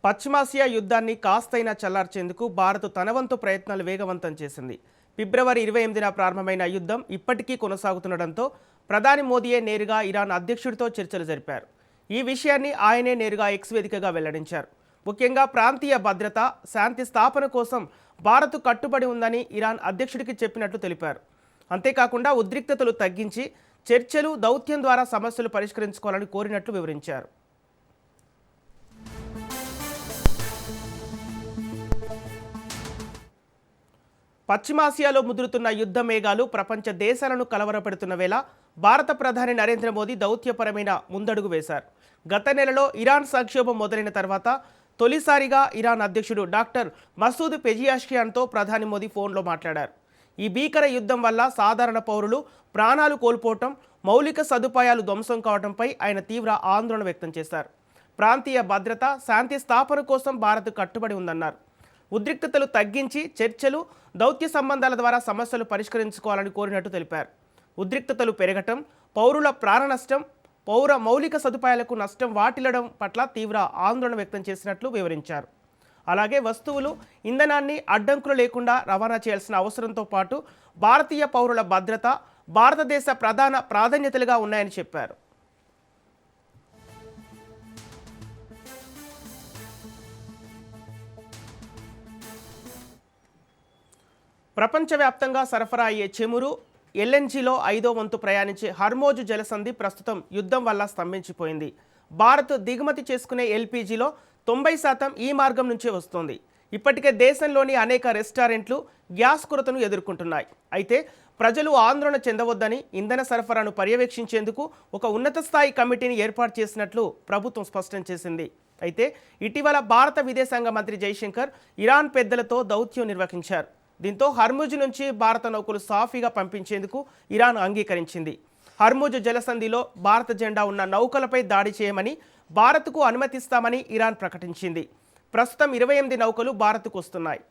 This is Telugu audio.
పశ్చిమాసియా యుద్ధాన్ని కాస్తైనా చల్లార్చేందుకు భారత్ తన వంతు ప్రయత్నాలు వేగవంతం చేసింది. ఫిబ్రవరి 28న ప్రారంభమైన యుద్ధం ఇప్పటికీ కొనసాగుతుండటంతో ప్రధాని మోదీయే నేరుగా ఇరాన్ అధ్యక్షుడితో చర్చలు జరిపారు. ఈ విషయాన్ని ఆయనే నేరుగా ఎక్స్ వేదికగా వెల్లడించారు. ముఖ్యంగా ప్రాంతీయ భద్రత, శాంతి స్థాపన కోసం భారత్ కట్టుబడి ఉందని ఇరాన్ అధ్యక్షుడికి చెప్పినట్లు తెలిపారు. అంతేకాకుండా ఉద్రిక్తతలు తగ్గించి చర్చలు, దౌత్యం ద్వారా సమస్యలు పరిష్కరించుకోవాలని కోరినట్లు వివరించారు. పశ్చిమాసియాలో ముదురుతున్న యుద్ధ మేఘాలు ప్రపంచ దేశాలను కలవరపెడుతున్న వేళ భారత ప్రధాని నరేంద్ర మోదీ దౌత్యపరమైన ముందడుగు వేశారు. గత నెలలో ఇరాన్ సంక్షోభం మొదలైన తర్వాత తొలిసారిగా ఇరాన్ అధ్యక్షుడు డాక్టర్ మసూద్ పెజియాష్కియాన్తో ప్రధాని మోదీ ఫోన్లో మాట్లాడారు. ఈ భీకర యుద్ధం వల్ల సాధారణ పౌరులు ప్రాణాలు కోల్పోవటం, మౌలిక సదుపాయాలు ధ్వంసం కావడంపై ఆయన తీవ్ర ఆందోళన వ్యక్తం చేశారు. ప్రాంతీయ భద్రత, శాంతి స్థాపన కోసం భారత్ కట్టుబడి ఉందన్నారు. ఉద్రిక్తతలు తగ్గించి చర్చలు, దౌత్య సంబంధాల ద్వారా సమస్యలు పరిష్కరించుకోవాలని కోరినట్టు తెలిపారు. ఉద్రిక్తతలు పెరగటం, పౌరుల ప్రాణ నష్టం, పౌర మౌలిక సదుపాయాలకు నష్టం వాటిల్లడం పట్ల తీవ్ర ఆందోళన వ్యక్తం చేసినట్లు వివరించారు. అలాగే వస్తువులు, ఇంధనాన్ని అడ్డంకులు లేకుండా రవాణా చేయాల్సిన అవసరంతో పాటు భారతీయ పౌరుల భద్రత భారతదేశ ప్రధాన ప్రాధాన్యతలుగా ఉన్నాయని చెప్పారు. ప్రపంచవ్యాప్తంగా సరఫరా అయ్యే చమురు, ఎల్ఎన్జీలో 5వ వంతు ప్రయాణించే హర్మోజ్ జలసంధి ప్రస్తుతం యుద్ధం వల్ల స్తంభించిపోయింది. భారత్ దిగుమతి చేసుకునే ఎల్పీజీలో 90% ఈ మార్గం నుంచే వస్తోంది. ఇప్పటికే దేశంలోని అనేక రెస్టారెంట్లు గ్యాస్ కొరతను ఎదుర్కొంటున్నాయి. అయితే ప్రజలు ఆందోళన చెందవద్దని ఇంధన సరఫరాను పర్యవేక్షించేందుకు ఒక ఉన్నత స్థాయి కమిటీని ఏర్పాటు చేసినట్లు ప్రభుత్వం స్పష్టం చేసింది. అయితే ఇటీవల భారత విదేశాంగ మంత్రి జైశంకర్ ఇరాన్ పెద్దలతో దౌత్యం నిర్వహించారు. దీంతో హర్ముజ్ నుంచి భారత నౌకలు సాఫీగా పంపించేందుకు ఇరాన్ అంగీకరించింది. హర్ముజ్ జలసంధిలో భారత జెండా ఉన్న నౌకలపై దాడి చేయమని, భారత్కు అనుమతిస్తామని ఇరాన్ ప్రకటించింది. ప్రస్తుతం 28 నౌకలు భారత్కు వస్తున్నాయి.